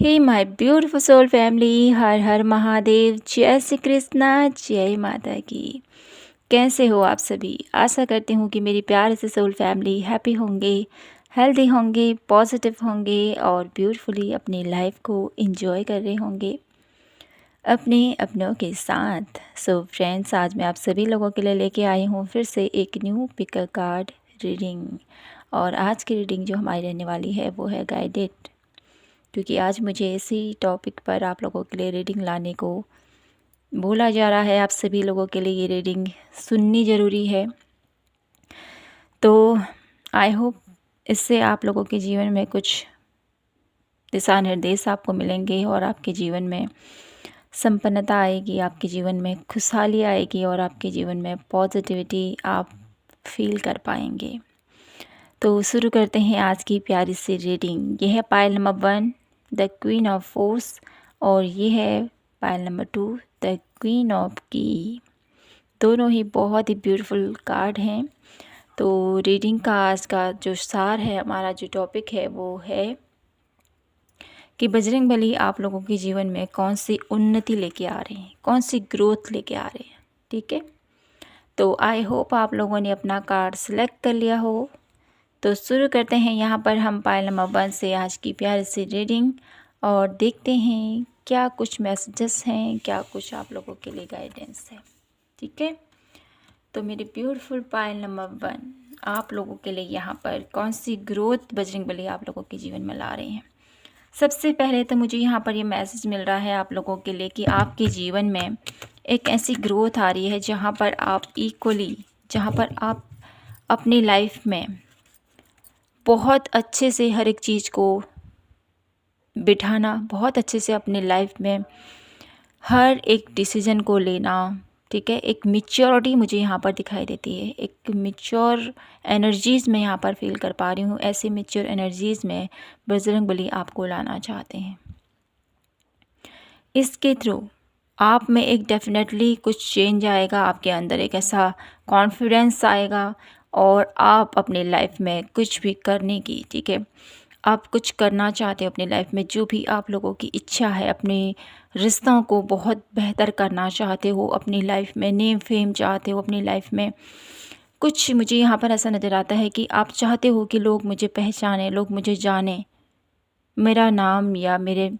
Hey my beautiful soul family, हर हर महादेव, जय श्री कृष्णा, जय माता की। कैसे हो आप सभी? आशा करती हूँ कि मेरी प्यारे से सोल फैमिली हैप्पी होंगे, हेल्दी होंगे, पॉजिटिव होंगे और ब्यूटीफुली अपनी लाइफ को एंजॉय कर रहे होंगे अपने अपनों के साथ। सो फ्रेंड्स, आज मैं आप सभी लोगों के लिए लेके आई हूँ फिर से एक न्यू पिकल कार्ड रीडिंग। और आज की रीडिंग जो हमारी रहने वाली है वो है गाइडेड, क्योंकि आज मुझे इसी टॉपिक पर आप लोगों के लिए रीडिंग लाने को बोला जा रहा है। आप सभी लोगों के लिए ये रीडिंग सुननी ज़रूरी है। तो आई होप इससे आप लोगों के जीवन में कुछ दिशा निर्देश आपको मिलेंगे और आपके जीवन में संपन्नता आएगी, आपके जीवन में खुशहाली आएगी और आपके जीवन में पॉजिटिविटी आप फील कर पाएंगे। तो शुरू करते हैं आज की प्यारी सी रीडिंग। यह है pile number 1, the queen of force, और ये है pile number 2, the queen of की। दोनों ही बहुत ही ब्यूटीफुल कार्ड हैं। तो रीडिंग का आज का जो सार है, हमारा जो टॉपिक है वो है कि बजरंगबली आप लोगों के जीवन में कौन सी उन्नति लेके आ रहे हैं, कौन सी ग्रोथ लेके आ रहे हैं। ठीक है, तो आई होप आप लोगों ने अपना कार्ड सेलेक्ट कर लिया हो। तो शुरू करते हैं यहाँ पर हम पाइल नंबर 1 से आज की प्यारी सी रीडिंग और देखते हैं क्या कुछ मैसेजेस हैं, क्या कुछ आप लोगों के लिए गाइडेंस है। ठीक है, तो मेरे ब्यूटीफुल पाइल नंबर 1 आप लोगों के लिए यहाँ पर कौन सी ग्रोथ बजरंगबली आप लोगों के जीवन में ला रहे हैं। सबसे पहले तो मुझे यहाँ पर ये मैसेज मिल रहा है आप लोगों के लिए कि आपके जीवन में एक ऐसी ग्रोथ आ रही है जहाँ पर आप इक्वली, जहाँ पर आप अपनी लाइफ में बहुत अच्छे से हर एक चीज़ को बिठाना, बहुत अच्छे से अपनी लाइफ में हर एक डिसीज़न को लेना। ठीक है, एक मैच्योरिटी मुझे यहाँ पर दिखाई देती है, एक मैच्योर एनर्जीज़ में यहाँ पर फील कर पा रही हूँ। ऐसे मैच्योर एनर्जीज़ में बजरंगबली आपको लाना चाहते हैं। इसके थ्रू आप में एक डेफिनेटली कुछ चेंज आएगा, आपके अंदर एक ऐसा कॉन्फिडेंस आएगा और आप अपनी लाइफ में कुछ भी करने की, ठीक है, आप कुछ करना चाहते हो अपनी लाइफ में, जो भी आप लोगों की इच्छा है, अपने रिश्तों को बहुत बेहतर करना चाहते हो, अपनी लाइफ में नेम फेम चाहते हो, अपनी लाइफ में कुछ, मुझे यहाँ पर ऐसा नज़र आता है कि आप चाहते हो कि लोग मुझे पहचाने, लोग मुझे जाने, मेरा नाम या मेरे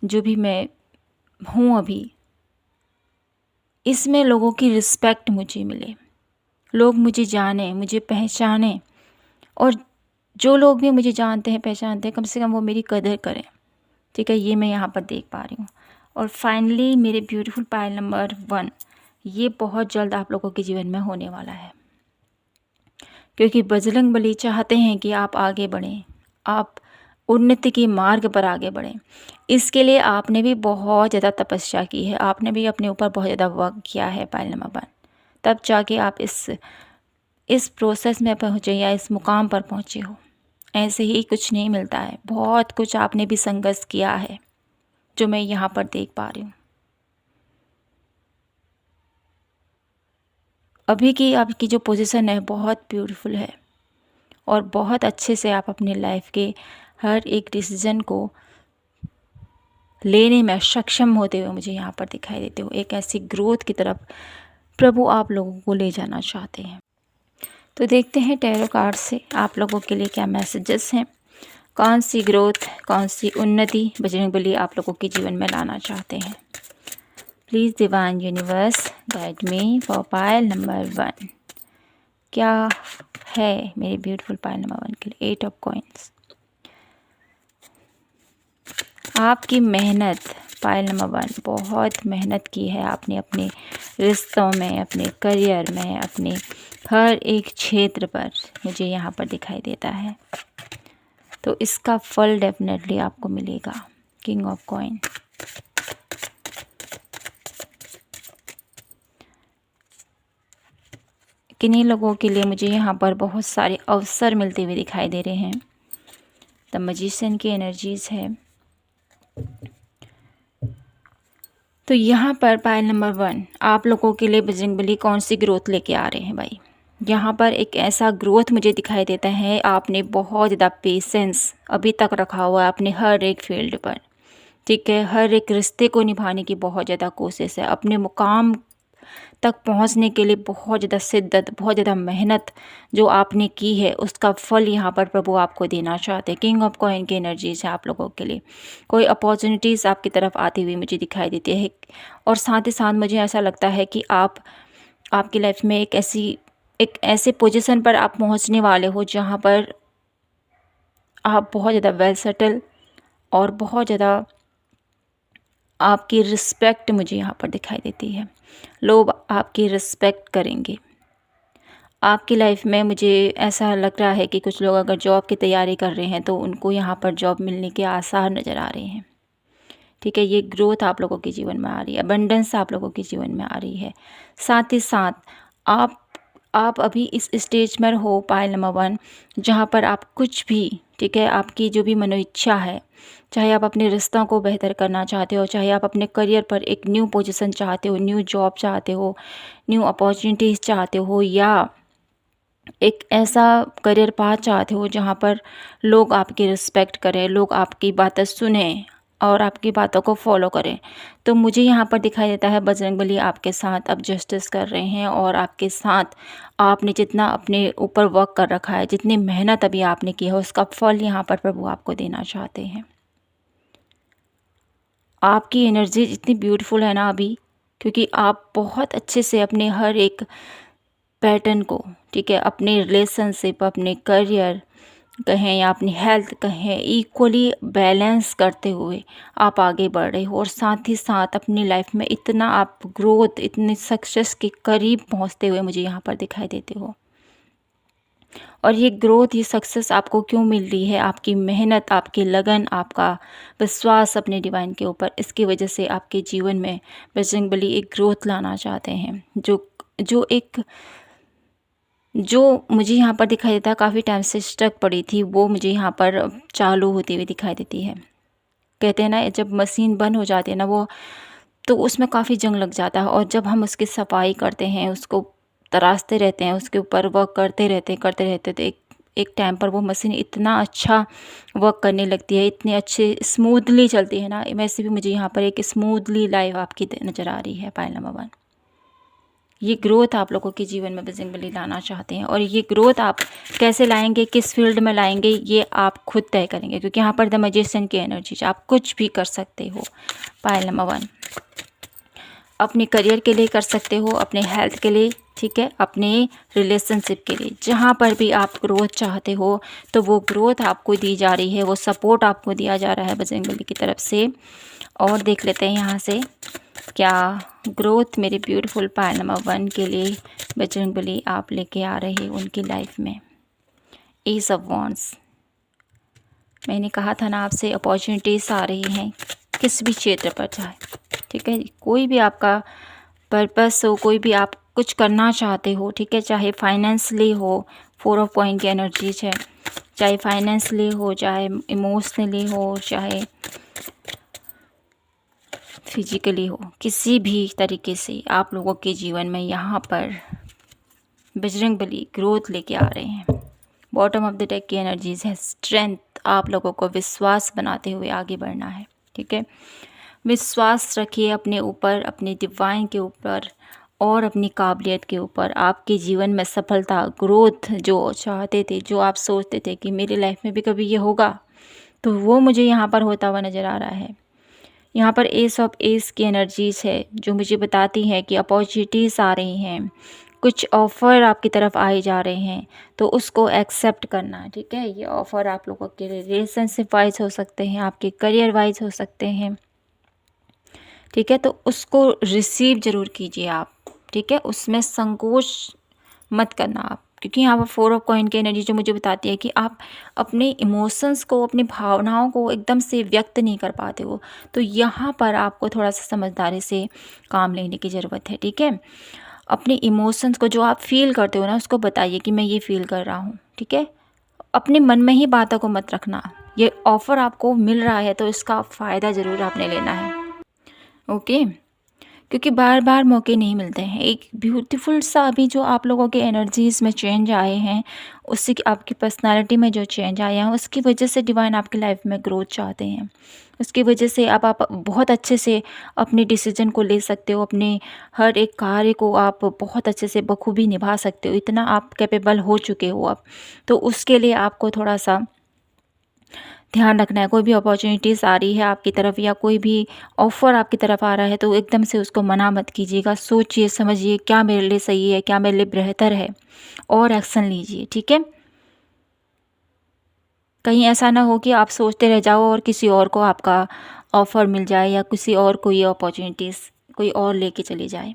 जो भी मैं हूँ अभी, इसमें लोगों की रिस्पेक्ट मुझे मिले, लोग मुझे जाने, मुझे पहचाने, और जो लोग भी मुझे जानते हैं, पहचानते हैं, कम से कम वो मेरी कदर करें। ठीक है, ये मैं यहाँ पर देख पा रही हूँ। और फाइनली मेरे ब्यूटीफुल पाइल नंबर 1, ये बहुत जल्द आप लोगों के जीवन में होने वाला है, क्योंकि बजरंगबली चाहते हैं कि आप आगे बढ़ें, आप उन्नति के मार्ग पर आगे बढ़ें। इसके लिए आपने भी बहुत ज़्यादा तपस्या की है, आपने भी अपने ऊपर बहुत ज़्यादा वर्क किया है पाइल नंबर 1, तब जाके आप इस प्रोसेस में पहुँचे या इस मुकाम पर पहुँचे हो। ऐसे ही कुछ नहीं मिलता है, बहुत कुछ आपने भी संघर्ष किया है, जो मैं यहाँ पर देख पा रही हूँ। अभी की आपकी जो पोजीशन है बहुत ब्यूटीफुल है और बहुत अच्छे से आप अपनी लाइफ के हर एक डिसीज़न को लेने में सक्षम होते हुए मुझे यहाँ पर दिखाई देते हो। एक ऐसी ग्रोथ की तरफ प्रभु आप लोगों को ले जाना चाहते हैं। तो देखते हैं टैरो कार्ड से आप लोगों के लिए क्या मैसेजेस हैं, कौन सी ग्रोथ, कौन सी उन्नति बजरंगबली आप लोगों के जीवन में लाना चाहते हैं। Please divine universe guide me for pile number 1। क्या है मेरी ब्यूटीफुल पाइल नंबर 1 के लिए? 8 ऑफ कॉइंस। आपकी मेहनत, पाइल नंबर 1, बहुत मेहनत की है आपने अपने रिश्तों में, अपने करियर में, अपने हर एक क्षेत्र पर, मुझे यहाँ पर दिखाई देता है। तो इसका फल डेफिनेटली आपको मिलेगा। King of coin. किन्हीं लोगों के लिए मुझे यहाँ पर बहुत सारे अवसर मिलते हुए दिखाई दे रहे हैं। द मैजिशियन की एनर्जीज़ है। तो यहाँ पर पाइल नंबर 1 आप लोगों के लिए बजरंगबली कौन सी ग्रोथ लेके आ रहे हैं भाई। यहाँ पर एक ऐसा ग्रोथ मुझे दिखाई देता है, आपने बहुत ज़्यादा पेशेंस अभी तक रखा हुआ है अपने हर एक फील्ड पर, ठीक है, हर एक रिश्ते को निभाने की बहुत ज़्यादा कोशिश है, अपने मुकाम तक पहुंचने के लिए बहुत ज़्यादा शिद्दत, बहुत ज़्यादा मेहनत जो आपने की है, उसका फल यहाँ पर प्रभु आपको देना चाहते हैं। किंग ऑफ कॉइन की एनर्जीज है आप लोगों के लिए। कोई अपॉर्चुनिटीज़ आपकी तरफ आती हुई मुझे दिखाई देती है, और साथ ही साथ मुझे ऐसा लगता है कि आपकी लाइफ में एक ऐसे पोजीशन पर आप पहुंचने वाले हो जहां पर आप बहुत ज़्यादा वेल सेटल और बहुत ज़्यादा आपकी रिस्पेक्ट मुझे यहाँ पर दिखाई देती है। लोग आपकी रिस्पेक्ट करेंगे। आपकी लाइफ में मुझे ऐसा लग रहा है कि कुछ लोग अगर जॉब की तैयारी कर रहे हैं तो उनको यहाँ पर जॉब मिलने के आसार नज़र आ रहे हैं। ठीक है, ये ग्रोथ आप लोगों के जीवन में आ रही है, अबंडेंस आप लोगों के जीवन में आ रही है। साथ ही साथ आप अभी इस स्टेज में हो, पायल नंबर 1, जहाँ पर आप कुछ भी, ठीक है, आपकी जो भी मनोइच्छा है, चाहे आप अपने रिश्तों को बेहतर करना चाहते हो, चाहे आप अपने करियर पर एक न्यू पोजीशन चाहते हो, न्यू जॉब चाहते हो, न्यू अपॉर्चुनिटीज़ चाहते हो, या एक ऐसा करियर पाथ चाहते हो जहाँ पर लोग आपकी रिस्पेक्ट करें, लोग आपकी बातें सुने और आपकी बातों को फॉलो करें, तो मुझे यहाँ पर दिखाई देता है बजरंगबली आपके साथ अब जस्टिस कर रहे हैं। और आपके साथ आपने जितना अपने ऊपर वर्क कर रखा है, जितनी मेहनत अभी आपने की है, उसका फल यहाँ पर प्रभु आपको देना चाहते हैं। आपकी एनर्जी इतनी ब्यूटीफुल है ना अभी, क्योंकि आप बहुत अच्छे से अपने हर एक पैटर्न को, ठीक है, अपने रिलेशनशिप, अपने करियर कहें या अपनी हेल्थ कहें, इक्वली बैलेंस करते हुए आप आगे बढ़ रहे हो। और साथ ही साथ अपनी लाइफ में इतना आप ग्रोथ, इतने सक्सेस के करीब पहुंचते हुए मुझे यहाँ पर दिखाई देते हो। और ये ग्रोथ, ये सक्सेस आपको क्यों मिल रही है? आपकी मेहनत, आपकी लगन, आपका विश्वास अपने डिवाइन के ऊपर, इसकी वजह से आपके जीवन में बजरंगबली एक ग्रोथ लाना चाहते हैं, जो मुझे यहाँ पर दिखाई देता है काफ़ी टाइम से स्टक पड़ी थी, वो मुझे यहाँ पर चालू होती हुई दिखाई देती है। कहते हैं ना, जब मशीन बंद हो जाती है ना वो, तो उसमें काफ़ी जंग लग जाता है, और जब हम उसकी सफाई करते हैं, उसको तराशते रहते हैं, उसके ऊपर वर्क करते रहते तो एक टाइम पर वो मशीन इतना अच्छा वर्क करने लगती है, इतनी अच्छे स्मूथली चलती है ना। वैसे भी मुझे यहाँ पर एक स्मूथली लाइफ आपकी नज़र आ रही है पायल नंबर 1। ये ग्रोथ आप लोगों के जीवन में बजरंगबली लाना चाहते हैं, और ये ग्रोथ आप कैसे लाएंगे, किस फील्ड में लाएंगे, ये आप खुद तय करेंगे, क्योंकि यहाँ पर द मैजिशियन की एनर्जी, आप कुछ भी कर सकते हो। पायल नंबर 1 अपने करियर के लिए कर सकते हो, अपने हेल्थ के लिए, ठीक है, अपने रिलेशनशिप के लिए, जहाँ पर भी आप ग्रोथ चाहते हो तो वो ग्रोथ आपको दी जा रही है, वो सपोर्ट आपको दिया जा रहा है बजरंगबली की तरफ से। और देख लेते हैं यहाँ से क्या ग्रोथ मेरे ब्यूटीफुल पायल नंबर 1 के लिए बजरंगबली आप लेके आ रहे हैं उनकी लाइफ में। एस ऑफ वॉन्ड्स, मैंने कहा था ना आपसे, अपॉर्चुनिटीज़ आ रही हैं किस भी क्षेत्र पर चाहे, ठीक है, कोई भी आपका पर्पस हो, कोई भी आप कुछ करना चाहते हो, ठीक है, चाहे फाइनेंशियली हो, 4 ऑफ कॉइन की एनर्जीज है, चाहे फाइनेंशियली हो, चाहे इमोशनली हो, चाहे फिजिकली हो, किसी भी तरीके से आप लोगों के जीवन में यहाँ पर बजरंगबली ग्रोथ लेके आ रहे हैं। बॉटम ऑफ द डेक की एनर्जीज है स्ट्रेंथ, आप लोगों को विश्वास बनाते हुए आगे बढ़ना है, ठीक है। विश्वास रखिए अपने ऊपर, अपने डिवाइन के ऊपर और अपनी काबिलियत के ऊपर। आपके जीवन में सफलता, ग्रोथ जो चाहते थे, जो आप सोचते थे कि मेरी लाइफ में भी कभी ये होगा, तो वो मुझे यहाँ पर होता हुआ नज़र आ रहा है। यहाँ पर एस ऑफ एस की एनर्जीज है जो मुझे बताती है कि अपॉर्चुनिटीज़ आ रही हैं, कुछ ऑफ़र आपकी तरफ आए जा रहे हैं, तो उसको एक्सेप्ट करना, ठीक है। ये ऑफ़र आप लोगों के रिलेशनशिप वाइज हो सकते हैं, आपके करियर वाइज हो सकते हैं, ठीक है, तो उसको रिसीव ज़रूर कीजिए आप, ठीक है, उसमें संकोच मत करना आप, क्योंकि यहाँ पर 4 ऑफ कॉइन की एनर्जी जो मुझे बताती है कि आप अपने इमोशंस को, अपनी भावनाओं को एकदम से व्यक्त नहीं कर पाते हो, तो यहाँ पर आपको थोड़ा सा समझदारी से काम लेने की ज़रूरत है, ठीक है। अपने इमोशंस को, जो आप फील करते हो ना, उसको बताइए कि मैं ये फील कर रहा हूँ, ठीक है। अपने मन में ही बातों को मत रखना। ये ऑफ़र आपको मिल रहा है तो इसका फ़ायदा ज़रूर आपने लेना है, ओके। क्योंकि बार बार मौके नहीं मिलते हैं। एक ब्यूटीफुल सा अभी जो आप लोगों के एनर्जीज़ में चेंज आए हैं, उससे आपकी पर्सनालिटी में जो चेंज आए हैं, उसकी वजह से डिवाइन आपकी लाइफ में ग्रोथ चाहते हैं। उसकी वजह से अब आप बहुत अच्छे से अपने डिसीजन को ले सकते हो, अपने हर एक कार्य को आप बहुत अच्छे से बखूबी निभा सकते हो, इतना आप कैपेबल हो चुके हो अब। तो उसके लिए आपको थोड़ा सा ध्यान रखना है। कोई भी अपॉर्चुनिटीज़ आ रही है आपकी तरफ या कोई भी ऑफ़र आपकी तरफ आ रहा है, तो एकदम से उसको मना मत कीजिएगा। सोचिए समझिए क्या मेरे लिए सही है, क्या मेरे लिए बेहतर है, और एक्शन लीजिए, ठीक है। कहीं ऐसा ना हो कि आप सोचते रह जाओ और किसी और को आपका ऑफ़र मिल जाए या किसी और को ये अपॉर्चुनिटीज़ कोई और लेके चली जाए।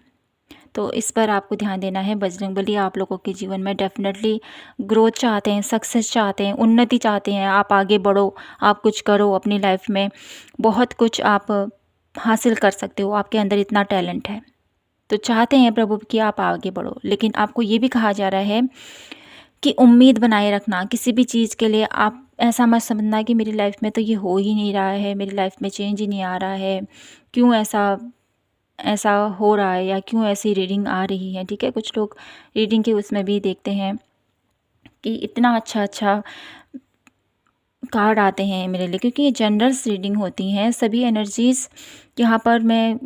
तो इस पर आपको ध्यान देना है। बजरंगबली आप लोगों के जीवन में डेफ़िनेटली ग्रोथ चाहते हैं, सक्सेस चाहते हैं, उन्नति चाहते हैं। आप आगे बढ़ो, आप कुछ करो अपनी लाइफ में, बहुत कुछ आप हासिल कर सकते हो, आपके अंदर इतना टैलेंट है। तो चाहते हैं प्रभु कि आप आगे बढ़ो, लेकिन आपको ये भी कहा जा रहा है कि उम्मीद बनाए रखना किसी भी चीज़ के लिए। आप ऐसा मत समझना कि मेरी लाइफ में तो ये हो ही नहीं रहा है, मेरी लाइफ में चेंज ही नहीं आ रहा है, क्यों ऐसा ऐसा हो रहा है या क्यों ऐसी रीडिंग आ रही है, ठीक है। कुछ लोग रीडिंग के उसमें भी देखते हैं कि इतना अच्छा अच्छा कार्ड आते हैं मेरे लिए, क्योंकि ये जनरल्स रीडिंग होती हैं। सभी एनर्जीज़ यहाँ पर मैं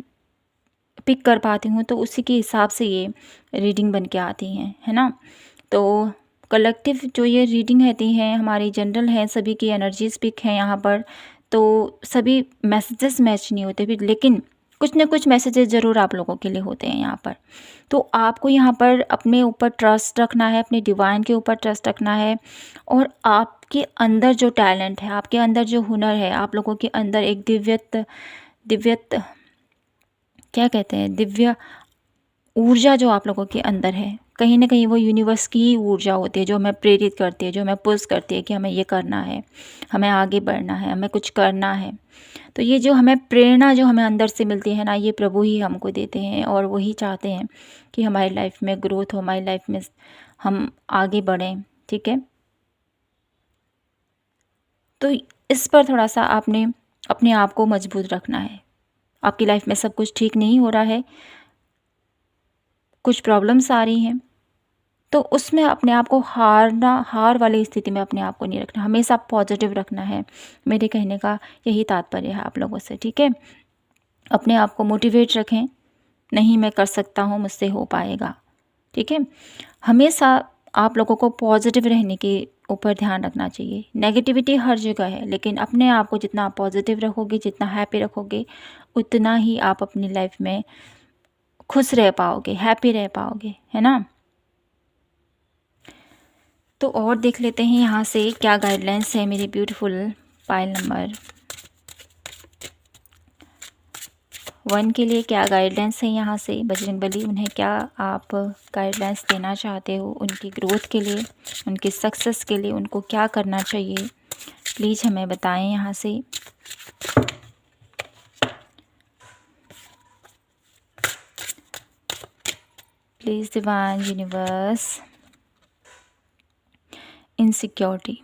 पिक कर पाती हूँ, तो उसी के हिसाब से ये रीडिंग बन के आती हैं, है ना। तो कलेक्टिव जो ये रीडिंग रहती हैं हमारी जनरल हैं, सभी की एनर्जीज़ पिक हैं यहाँ पर। तो सभी मैसेजेस मैच नहीं होते भी, लेकिन कुछ न कुछ मैसेजेस ज़रूर आप लोगों के लिए होते हैं यहाँ पर। तो आपको यहाँ पर अपने ऊपर ट्रस्ट रखना है, अपने डिवाइन के ऊपर ट्रस्ट रखना है, और आपके अंदर जो टैलेंट है, आपके अंदर जो हुनर है, आप लोगों के अंदर एक दिव्यत क्या कहते हैं, दिव्य ऊर्जा जो आप लोगों के अंदर है, कहीं न कहीं वो यूनिवर्स की ही ऊर्जा होती है, जो हमें प्रेरित करती है, जो हमें पुश करती है कि हमें ये करना है, हमें आगे बढ़ना है, हमें कुछ करना है। तो ये जो हमें प्रेरणा जो हमें अंदर से मिलती है ना, ये प्रभु ही हमको देते हैं, और वही चाहते हैं कि हमारी लाइफ में ग्रोथ हो, हमारी लाइफ में हम आगे बढ़ें, ठीक है। तो इस पर थोड़ा-सा आपने अपने आप को मजबूत रखना है। आपकी लाइफ में सब कुछ ठीक नहीं हो रहा है, कुछ प्रॉब्लम्स आ रही हैं, तो उसमें अपने आप को हार वाली स्थिति में अपने आप को नहीं रखना, हमेशा पॉजिटिव रखना है। मेरे कहने का यही तात्पर्य है आप लोगों से, ठीक है। अपने आप को मोटिवेट रखें, नहीं मैं कर सकता हूँ, मुझसे हो पाएगा, ठीक है। हमेशा आप लोगों को पॉजिटिव रहने के ऊपर ध्यान रखना चाहिए। नेगेटिविटी हर जगह है, लेकिन अपने आप को जितना आप पॉजिटिव रखोगे, जितना हैप्पी रखोगे, उतना ही आप अपनी लाइफ में खुश रह पाओगे, हैप्पी रह पाओगे, है ना। तो और देख लेते हैं यहाँ से क्या गाइडलाइंस है मेरी ब्यूटीफुल पाइल नंबर 1 के लिए। क्या गाइडलाइंस है यहाँ से बजरंगबली, उन्हें क्या आप गाइडलाइंस देना चाहते हो उनकी ग्रोथ के लिए, उनकी सक्सेस के लिए, उनको क्या करना चाहिए, प्लीज़ हमें बताएं यहाँ से। Please divine universe. इनसिक्योरिटी,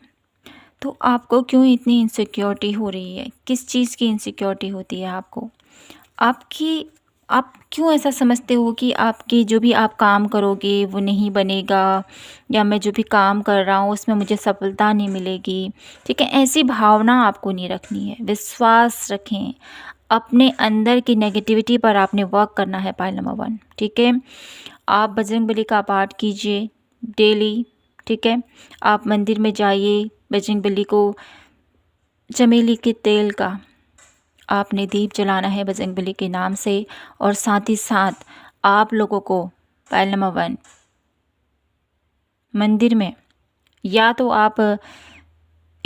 तो आपको क्यों इतनी इनसिक्योरिटी हो रही है, किस चीज़ की इनसिक्योरिटी होती है आपको, आप क्यों ऐसा समझते हो कि आपकी जो भी आप काम करोगे वो नहीं बनेगा, या मैं जो भी काम कर रहा हूँ उसमें मुझे सफलता नहीं मिलेगी, ठीक है। ऐसी भावना आपको नहीं रखनी है। विश्वास रखें अपने अंदर की नेगेटिविटी पर, आपने वर्क करना है पाइल नंबर 1, ठीक है। आप बजरंगबली का पाठ कीजिए डेली, ठीक है। आप मंदिर में जाइए, बजरंगबली को चमेली के तेल का आपने दीप जलाना है बजरंगबली के नाम से, और साथ ही साथ आप लोगों को पाइल नंबर 1 मंदिर में, या तो आप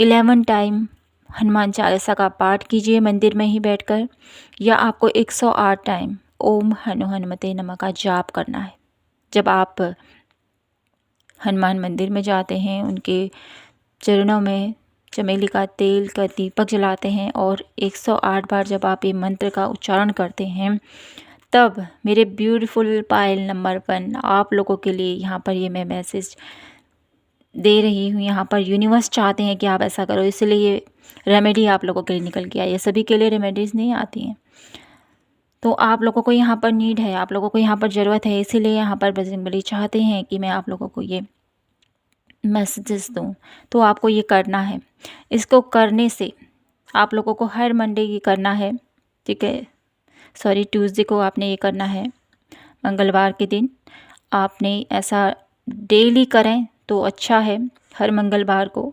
11 टाइम हनुमान चालीसा का पाठ कीजिए मंदिर में ही बैठकर, या आपको 108 टाइम ओम हनु हनुमते नमः का जाप करना है। जब आप हनुमान मंदिर में जाते हैं, उनके चरणों में चमेली का तेल का दीपक जलाते हैं, और 108 बार जब आप ये मंत्र का उच्चारण करते हैं, तब मेरे ब्यूटीफुल पाइल नंबर 1 आप लोगों के लिए यहाँ पर ये मैं मैसेज दे रही हूँ। यहाँ पर यूनिवर्स चाहते हैं कि आप ऐसा करो, इसलिए ये रेमेडी आप लोगों के लिए निकल के आई है। सभी के लिए रेमेडीज़ नहीं आती हैं, तो आप लोगों को यहाँ पर नीड है, आप लोगों को यहाँ पर ज़रूरत है, इसीलिए यहाँ पर बजरंगबली चाहते हैं कि मैं आप लोगों को ये मैसेजेस दूँ। तो आपको ये करना है। इसको करने से आप लोगों को हर मंडे ये करना है, ठीक है? सॉरी, ट्यूसडे को आपने ये करना है, मंगलवार के दिन आपने ऐसा डेली करें तो अच्छा है, हर मंगलवार को।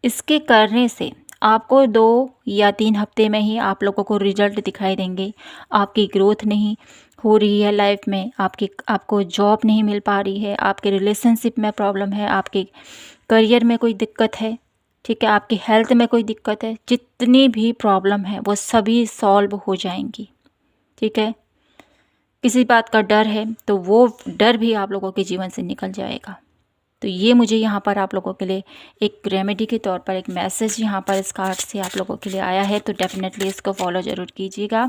इसके करने से आपको 2 या 3 हफ्ते में ही आप लोगों को रिजल्ट दिखाई देंगे। आपकी ग्रोथ नहीं हो रही है लाइफ में, आपको जॉब नहीं मिल पा रही है, आपके रिलेशनशिप में प्रॉब्लम है, आपके करियर में कोई दिक्कत है, ठीक है, आपकी हेल्थ में कोई दिक्कत है, जितनी भी प्रॉब्लम है वो सभी सॉल्व हो जाएंगी, ठीक है। किसी बात का डर है तो वो डर भी आप लोगों के जीवन से निकल जाएगा। तो ये मुझे यहाँ पर आप लोगों के लिए एक रेमेडी के तौर पर एक मैसेज यहाँ पर इस कार्ड से आप लोगों के लिए आया है, तो डेफिनेटली इसको फॉलो ज़रूर कीजिएगा।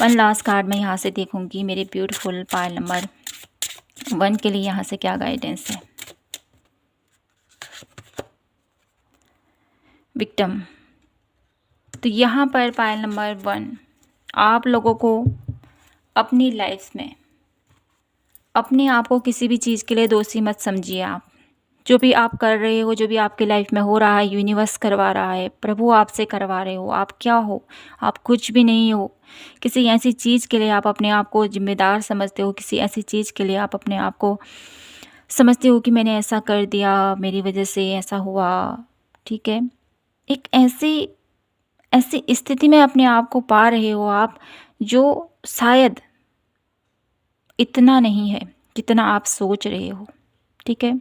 वन लास्ट कार्ड मैं यहाँ से देखूँगी मेरे ब्यूटीफुल पायल नंबर 1 के लिए यहाँ से क्या गाइडेंस है। विक्टिम। तो यहाँ पर पायल नंबर 1, आप लोगों को अपनी लाइफ में अपने आप को किसी भी चीज़ के लिए दोषी मत समझिए। आप जो भी आप कर रहे हो, जो भी आपके लाइफ में हो रहा है, यूनिवर्स करवा रहा है, प्रभु आपसे करवा रहे हो। आप क्या हो? आप कुछ भी नहीं हो। किसी ऐसी चीज़ के लिए आप अपने आप को जिम्मेदार समझते हो, किसी ऐसी चीज़ के लिए आप अपने आप को समझते हो कि मैंने ऐसा कर दिया, मेरी वजह से ऐसा हुआ, ठीक है। एक ऐसी ऐसी स्थिति में अपने आप को पा रहे हो आप, जो शायद इतना नहीं है जितना आप सोच रहे हो, ठीक है।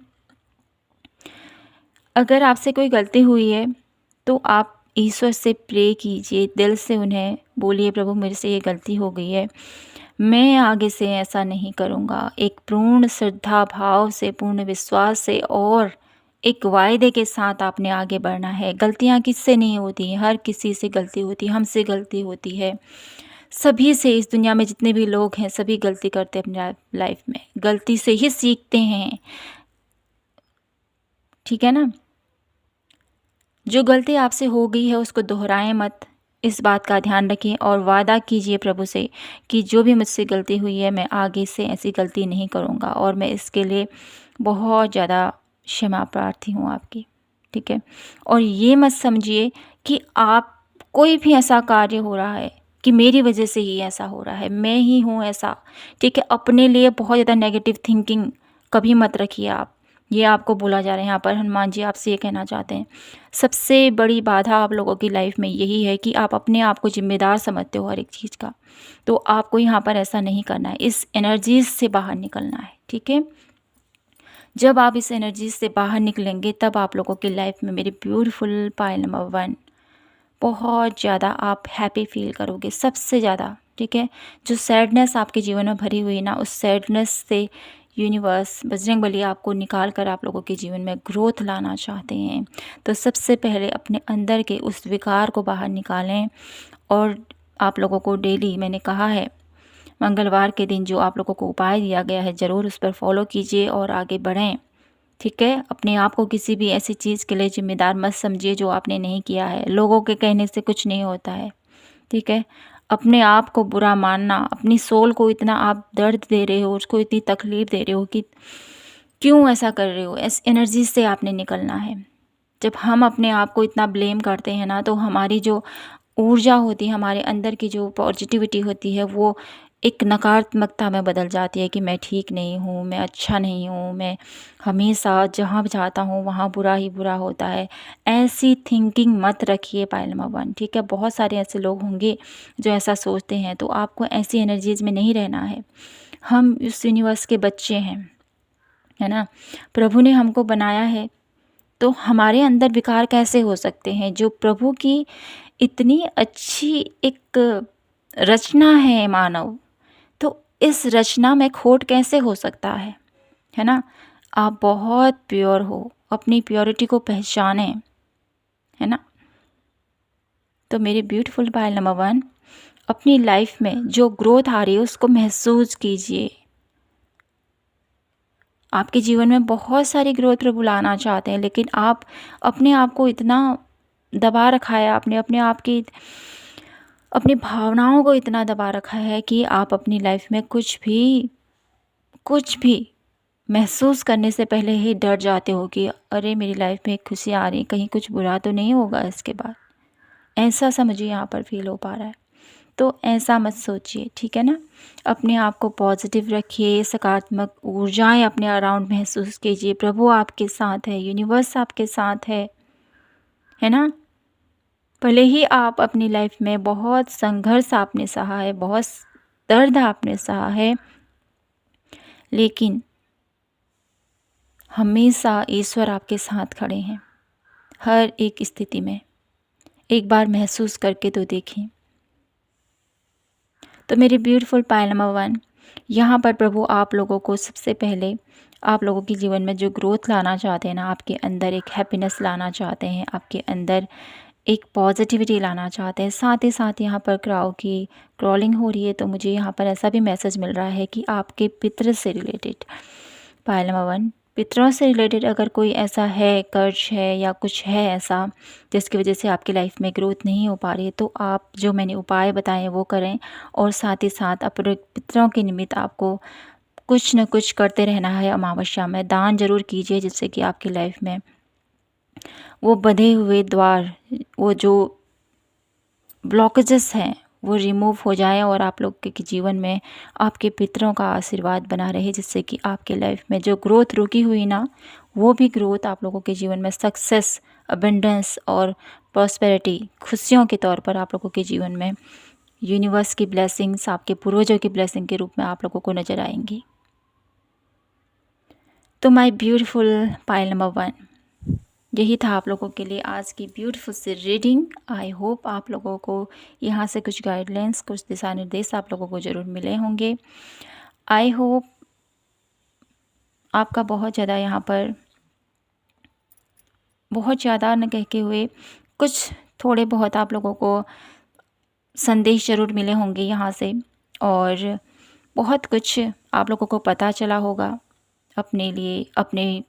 अगर आपसे कोई गलती हुई है तो आप ईश्वर से प्रे कीजिए, दिल से उन्हें बोलिए, प्रभु मेरे से ये गलती हो गई है, मैं आगे से ऐसा नहीं करूँगा। एक पूर्ण श्रद्धा भाव से, पूर्ण विश्वास से और एक वायदे के साथ आपने आगे बढ़ना है। गलतियाँ किससे नहीं होती हैं? हर किसी से गलती होती है, हमसे गलती होती है, सभी से। इस दुनिया में जितने भी लोग हैं सभी गलती करते हैं अपनी लाइफ में, गलती से ही सीखते हैं, ठीक है ना। जो गलती आपसे हो गई है उसको दोहराएं मत, इस बात का ध्यान रखिए और वादा कीजिए प्रभु से कि जो भी मुझसे गलती हुई है मैं आगे से ऐसी गलती नहीं करूँगा और मैं इसके लिए बहुत ज़्यादा क्षमा प्रार्थी हूँ आपकी, ठीक है। और ये मत समझिए कि आप कोई भी ऐसा कार्य हो रहा है कि मेरी वजह से ही ऐसा हो रहा है, मैं ही हूँ ऐसा, ठीक है। अपने लिए बहुत ज़्यादा नेगेटिव थिंकिंग कभी मत रखिए आप। ये आपको बोला जा रहा है यहाँ पर, हनुमान जी आपसे ये कहना चाहते हैं, सबसे बड़ी बाधा आप लोगों की लाइफ में यही है कि आप अपने आप को जिम्मेदार समझते हो हर एक चीज़ का। तो आपको यहाँ पर ऐसा नहीं करना है, इस एनर्जीज से बाहर निकलना है, ठीक है। जब आप इस एनर्जी से बाहर निकलेंगे तब आप लोगों की लाइफ में, मेरी ब्यूटीफुल पायल नंबर 1, बहुत ज़्यादा आप हैप्पी फील करोगे, सबसे ज़्यादा, ठीक है। जो सैडनेस आपके जीवन में भरी हुई ना, उस सैडनेस से यूनिवर्स, बजरंगबली आपको निकाल कर आप लोगों के जीवन में ग्रोथ लाना चाहते हैं। तो सबसे पहले अपने अंदर के उस विकार को बाहर निकालें और आप लोगों को डेली, मैंने कहा है मंगलवार के दिन जो आप लोगों को उपाय दिया गया है, ज़रूर उस पर फॉलो कीजिए और आगे बढ़ें, ठीक है। अपने आप को किसी भी ऐसी चीज़ के लिए जिम्मेदार मत समझिए जो आपने नहीं किया है। लोगों के कहने से कुछ नहीं होता है, ठीक है। अपने आप को बुरा मानना, अपनी सोल को इतना आप दर्द दे रहे हो, उसको इतनी तकलीफ़ दे रहे हो कि क्यों ऐसा कर रहे हो, इस एनर्जी से आपने निकलना है। जब हम अपने आप को इतना ब्लेम करते हैं ना, तो हमारी जो ऊर्जा होती है, हमारे अंदर की जो पॉजिटिविटी होती है, वो एक नकारात्मकता में बदल जाती है कि मैं ठीक नहीं हूँ, मैं अच्छा नहीं हूँ, मैं हमेशा जहाँ भी जाता हूँ वहाँ बुरा ही बुरा होता है। ऐसी थिंकिंग मत रखिए पायल नंबर 1, ठीक है। बहुत सारे ऐसे लोग होंगे जो ऐसा सोचते हैं, तो आपको ऐसी एनर्जीज में नहीं रहना है। हम इस यूनिवर्स के बच्चे हैं, है ना। प्रभु ने हमको बनाया है, तो हमारे अंदर विकार कैसे हो सकते हैं? जो प्रभु की इतनी अच्छी एक रचना है मानव, तो इस रचना में खोट कैसे हो सकता है ना। आप बहुत प्योर हो, अपनी प्योरिटी को पहचानें, है ना। तो मेरी ब्यूटीफुल पायल नंबर 1, अपनी लाइफ में जो ग्रोथ आ रही है उसको महसूस कीजिए। आपके जीवन में बहुत सारी ग्रोथ प्रभु लाना चाहते हैं, लेकिन आप अपने आप को इतना दबा रखा है आपने, अपने आप की अपनी भावनाओं को इतना दबा रखा है कि आप अपनी लाइफ में कुछ भी महसूस करने से पहले ही डर जाते हो कि अरे मेरी लाइफ में खुशियाँ आ रही हैं, कहीं कुछ बुरा तो नहीं होगा इसके बाद। ऐसा सा मुझे यहाँ पर फील हो पा रहा है। तो ऐसा मत सोचिए, ठीक है ना? अपने आप को पॉजिटिव रखिए, सकारात्मक ऊर्जाएँ अपने अराउंड महसूस कीजिए। प्रभु आपके साथ है, यूनिवर्स आपके साथ है ना? भले ही आप अपनी लाइफ में बहुत संघर्ष आपने सहा है, बहुत दर्द आपने सहा है, लेकिन हमेशा ईश्वर आपके साथ खड़े हैं, हर एक स्थिति में। एक बार महसूस करके तो देखें। तो मेरे ब्यूटीफुल पायल नंबर 1, यहाँ पर प्रभु आप लोगों को सबसे पहले आप लोगों के जीवन में जो ग्रोथ लाना चाहते हैं ना, आपके अंदर एक हैप्पीनेस लाना चाहते हैं, आपके अंदर एक पॉजिटिविटी लाना चाहते हैं। साथ ही साथ यहाँ पर क्राउ की क्रॉलिंग हो रही है, तो मुझे यहाँ पर ऐसा भी मैसेज मिल रहा है कि आपके पितृ से रिलेटेड, पायल नंबर 1, पितरों से रिलेटेड अगर कोई ऐसा है, कर्ज है या कुछ है ऐसा जिसकी वजह से आपकी लाइफ में ग्रोथ नहीं हो पा रही है, तो आप जो मैंने उपाय बताए वो करें। और साथ ही साथ अपने पितरों के निमित्त आपको कुछ न कुछ करते रहना है। अमावस्या में दान जरूर कीजिए, जिससे कि आपकी लाइफ में वो बंधे हुए द्वार, वो जो ब्लॉकेजेस हैं, वो रिमूव हो जाए और आप लोग के जीवन में आपके पितरों का आशीर्वाद बना रहे, जिससे कि आपके लाइफ में जो ग्रोथ रुकी हुई ना, वो भी ग्रोथ आप लोगों के जीवन में सक्सेस, अबंडेंस और प्रॉस्पेरिटी, खुशियों के तौर पर आप लोगों के जीवन में यूनिवर्स की ब्लेसिंग्स, आपके पूर्वजों की ब्लेसिंग के रूप में आप लोगों को नज़र आएंगी। तो माय ब्यूटीफुल पायल नंबर 1, यही था आप लोगों के लिए आज की ब्यूटीफुल सी रीडिंग। आई होप आप लोगों को यहाँ से कुछ गाइडलाइंस, कुछ दिशा निर्देश आप लोगों को ज़रूर मिले होंगे। आई होप आपका बहुत ज़्यादा यहाँ पर, बहुत ज़्यादा न कह के हुए, कुछ थोड़े बहुत आप लोगों को संदेश ज़रूर मिले होंगे यहाँ से, और बहुत कुछ आप लोगों को पता चला होगा अपने लिए, अपने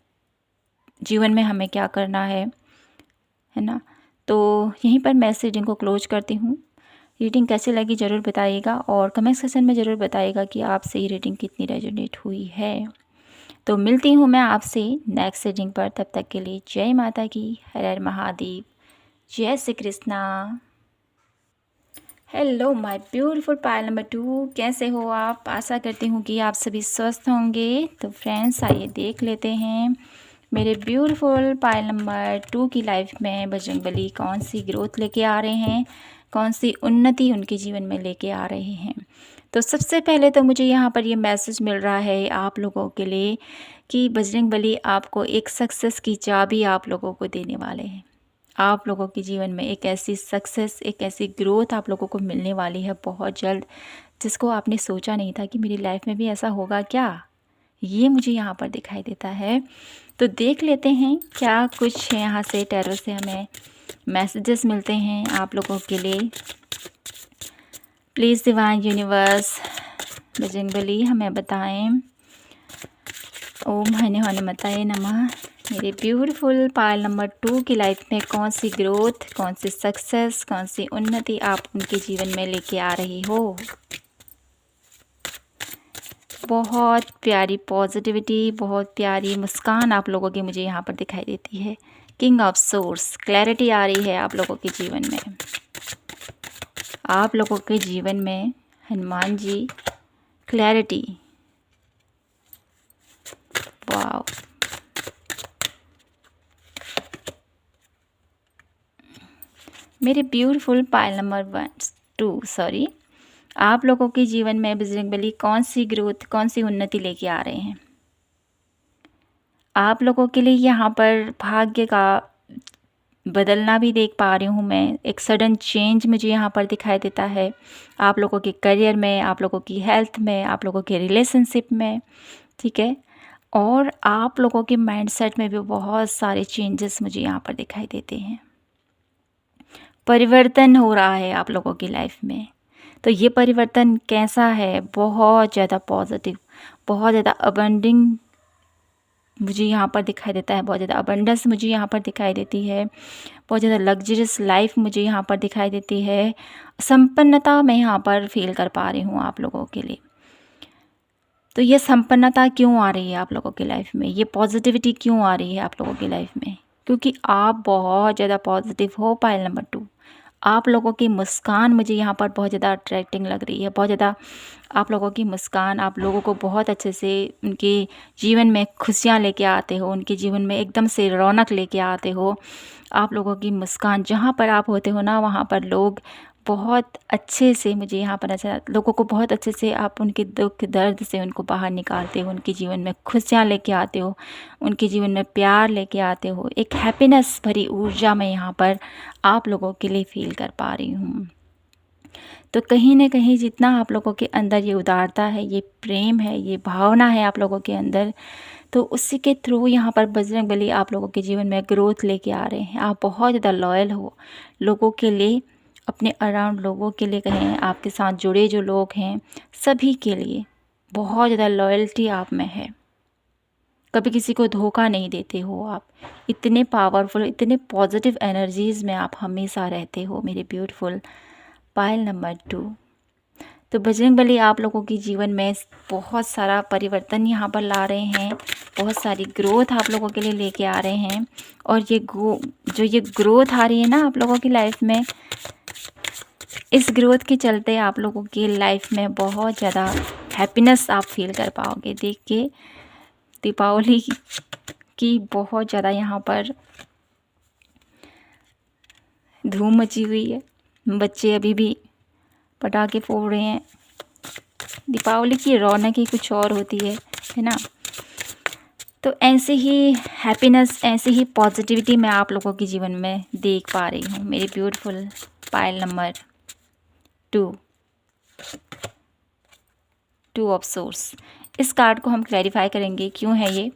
जीवन में हमें क्या करना है ना? तो यहीं पर मैं इस रीडिंग को क्लोज करती हूँ। रीडिंग कैसी लगी ज़रूर बताइएगा, और कमेंट सेक्शन में ज़रूर बताइएगा कि आपसे ये रीडिंग कितनी रेजोनेट हुई है। तो मिलती हूँ मैं आपसे नेक्स्ट रीडिंग पर। तब तक के लिए जय माता की, हर हर महादेव, जय Shri Krishna. Hello my beautiful pile number 2, कैसे हो आप? आशा करती हूँ कि आप सभी स्वस्थ होंगे। तो फ्रेंड्स, आइए देख लेते हैं मेरे ब्यूटीफुल पायल नंबर 2 की लाइफ में बजरंगबली कौन सी ग्रोथ लेके आ रहे हैं, कौन सी उन्नति उनके जीवन में लेके आ रहे हैं। तो सबसे पहले तो मुझे यहाँ पर ये मैसेज मिल रहा है आप लोगों के लिए कि बजरंगबली आपको एक सक्सेस की चाबी आप लोगों को देने वाले हैं। आप लोगों के जीवन में एक ऐसी सक्सेस, एक ऐसी ग्रोथ आप लोगों को मिलने वाली है बहुत जल्द, जिसको आपने सोचा नहीं था कि मेरी लाइफ में भी ऐसा होगा क्या, ये मुझे यहाँ पर दिखाई देता है। तो देख लेते हैं क्या कुछ है यहाँ से, टैरो से हमें मैसेजेस मिलते हैं आप लोगों के लिए। प्लीज़ डिवाइन यूनिवर्स, बजरंगबली हमें बताएं। ओम हने हने मताए नमः। मेरे ब्यूटीफुल पायल नंबर 2 की लाइफ में कौन सी ग्रोथ, कौन सी सक्सेस, कौन सी उन्नति आप उनके जीवन में लेके आ रही हो। बहुत प्यारी पॉजिटिविटी, बहुत प्यारी मुस्कान आप लोगों की मुझे यहाँ पर दिखाई देती है। किंग ऑफ सोर्स, क्लैरिटी आ रही है आप लोगों के जीवन में। आप लोगों के जीवन में हनुमान जी, क्लैरिटी, वाव। मेरे ब्यूटीफुल पायल नंबर 2 आप लोगों के जीवन में बजरंगबली कौन सी ग्रोथ, कौन सी उन्नति लेके आ रहे हैं। आप लोगों के लिए यहाँ पर भाग्य का बदलना भी देख पा रही हूँ मैं। एक सडन चेंज मुझे यहाँ पर दिखाई देता है आप लोगों के करियर में, आप लोगों की हेल्थ में, आप लोगों के रिलेशनशिप में, ठीक है। और आप लोगों के माइंडसेट में भी बहुत सारे चेंजेस मुझे यहाँ पर दिखाई देते हैं। परिवर्तन हो रहा है आप लोगों की लाइफ में। तो ये परिवर्तन कैसा है? बहुत ज़्यादा पॉजिटिव, बहुत ज़्यादा अबंडिंग मुझे यहाँ पर दिखाई देता है, बहुत ज़्यादा अबंडेंस मुझे यहाँ पर दिखाई देती है, बहुत ज़्यादा लग्जरियस लाइफ मुझे यहाँ पर दिखाई देती है, संपन्नता मैं यहाँ पर फील कर पा रही हूँ आप लोगों के लिए। तो ये संपन्नता क्यों आ रही है आप लोगों की लाइफ में, ये पॉजिटिविटी क्यों आ रही है आप लोगों की लाइफ में? क्योंकि आप बहुत ज़्यादा पॉजिटिव हो। पाइल नंबर 2, आप लोगों की मुस्कान मुझे यहाँ पर बहुत ज़्यादा अट्रैक्टिंग लग रही है, बहुत ज़्यादा आप लोगों की मुस्कान आप लोगों को बहुत अच्छे से उनके जीवन में खुशियाँ लेके आते हो, उनके जीवन में एकदम से रौनक लेके आते हो। आप लोगों की मुस्कान, जहाँ पर आप होते हो ना, वहाँ पर लोग बहुत अच्छे से, मुझे यहाँ पर अच्छा, लोगों को बहुत अच्छे से आप उनके दुख दर्द से उनको बाहर निकालते हो, उनके जीवन में खुशियाँ लेके आते हो, उनके जीवन में प्यार लेके आते हो। एक हैप्पीनेस भरी ऊर्जा मैं यहाँ पर आप लोगों के लिए फील कर पा रही हूँ। तो कहीं न कहीं जितना आप लोगों के अंदर ये उदारता है, ये प्रेम है, ये भावना है आप लोगों के अंदर, तो उसी के थ्रू यहाँ पर बजरंगबली आप लोगों के जीवन में ग्रोथ लेके आ रहे हैं। आप बहुत ज़्यादा लॉयल हो लोगों के लिए, अपने अराउंड लोगों के लिए कहें, आपके साथ जुड़े जो लोग हैं सभी के लिए बहुत ज़्यादा लॉयल्टी आप में है। कभी किसी को धोखा नहीं देते हो आप। इतने पावरफुल, इतने पॉजिटिव एनर्जीज़ में आप हमेशा रहते हो मेरे ब्यूटीफुल पायल नंबर 2। तो बजरंगबली आप लोगों के जीवन में बहुत सारा परिवर्तन यहाँ पर ला रहे हैं, बहुत सारी ग्रोथ आप लोगों के लिए लेके आ रहे हैं। और ये जो ये ग्रोथ आ रही है ना आप लोगों की लाइफ में, इस ग्रोथ के चलते आप लोगों की लाइफ में बहुत ज़्यादा हैप्पीनेस आप फील कर पाओगे। देख के दीपावली की बहुत ज़्यादा यहाँ पर धूम मची हुई है, बच्चे अभी भी पटाखे फोड़ रहे हैं। दीपावली की रौनक ही कुछ और होती है ना। तो ऐसे ही हैप्पीनेस, ऐसे ही पॉजिटिविटी मैं आप लोगों के जीवन में देख पा रही हूँ मेरी beautiful pile number 2 of source. इस कार्ड को हम क्लैरिफाई करेंगे क्यों है ये,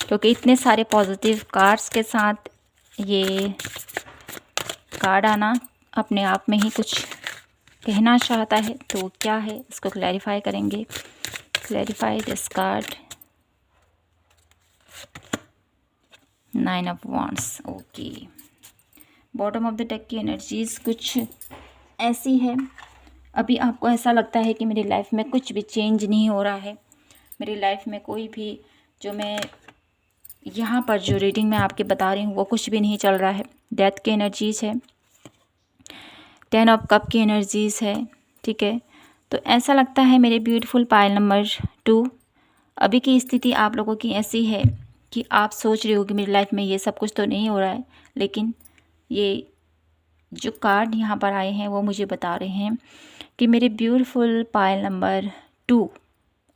क्योंकि इतने सारे पॉजिटिव कार्ड्स के साथ ये कार्ड आना अपने आप में ही कुछ कहना चाहता है। तो क्या है इसको क्लैरिफाई करेंगे। Clarify this card, 9 of wands. Okay, bottom of the deck की एनर्जीज कुछ ऐसी है। अभी आपको ऐसा लगता है कि मेरी लाइफ में कुछ भी चेंज नहीं हो रहा है, मेरी लाइफ में कोई भी, जो मैं यहाँ पर जो रीडिंग मैं आपके बता रही हूँ वो कुछ भी नहीं चल रहा है। डेथ की एनर्जीज है, 10 ऑफ कप की एनर्जीज है, ठीक है। तो ऐसा लगता है मेरे ब्यूटीफुल पायल नंबर 2, अभी की स्थिति आप लोगों की ऐसी है कि आप सोच रहे हो कि मेरी लाइफ में ये सब कुछ तो नहीं हो रहा है, लेकिन ये जो कार्ड यहाँ पर आए हैं वो मुझे बता रहे हैं कि मेरे ब्यूटीफुल पायल नंबर 2,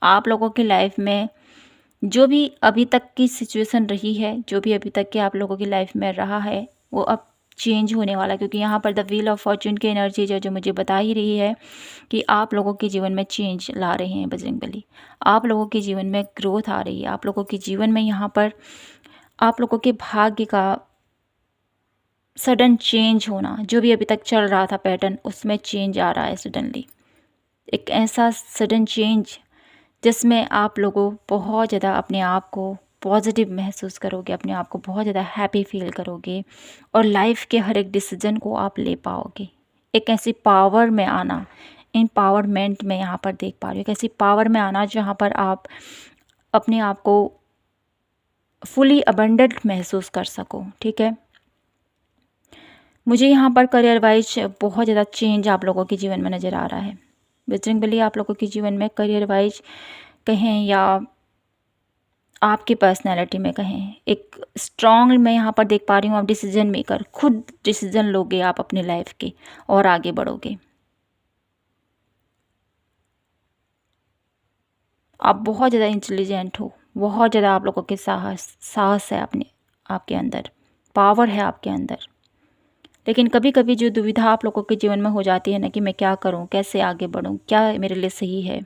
आप लोगों की लाइफ में जो भी अभी तक की सिचुएशन रही है, जो भी अभी तक के आप लोगों की लाइफ में रहा है, वो अब चेंज होने वाला है। क्योंकि यहाँ पर द व्हील ऑफ फॉर्चून की एनर्जी जो मुझे बता ही रही है कि आप लोगों के जीवन में चेंज ला रहे हैं बजरंगबली। आप लोगों के जीवन में ग्रोथ आ रही है, आप लोगों के जीवन में यहाँ पर आप लोगों के भाग्य का सडन चेंज होना, जो भी अभी तक चल रहा था पैटर्न, उसमें चेंज आ रहा है सडनली। एक ऐसा सडन चेंज जिसमें आप लोगों बहुत ज़्यादा अपने आप को पॉजिटिव महसूस करोगे, अपने आप को बहुत ज़्यादा हैप्पी फील करोगे और लाइफ के हर एक डिसीजन को आप ले पाओगे। एक ऐसी पावर में आना, एम्पावरमेंट में यहाँ पर देख पा रही हूँ, एक ऐसी पावर में आना जहाँ पर आप अपने आप को फुली अबंडेंट महसूस कर सको, ठीक है। मुझे यहाँ पर करियर वाइज बहुत ज़्यादा चेंज आप लोगों के जीवन में नज़र आ रहा है। बजरंगबली आप लोगों के जीवन में करियर वाइज कहें या आपकी पर्सनैलिटी में कहें, एक स्ट्रॉन्ग मैं यहाँ पर देख पा रही हूँ। आप डिसीजन मेकर, खुद डिसीजन लोगे आप अपनी लाइफ के और आगे बढ़ोगे। आप बहुत ज़्यादा इंटेलिजेंट हो, बहुत ज़्यादा आप लोगों के साहस है अपने आपके अंदर, पावर है आपके अंदर। लेकिन कभी कभी जो दुविधा आप लोगों के जीवन में हो जाती है ना कि मैं क्या करूं, कैसे आगे बढ़ूं, क्या मेरे लिए सही है,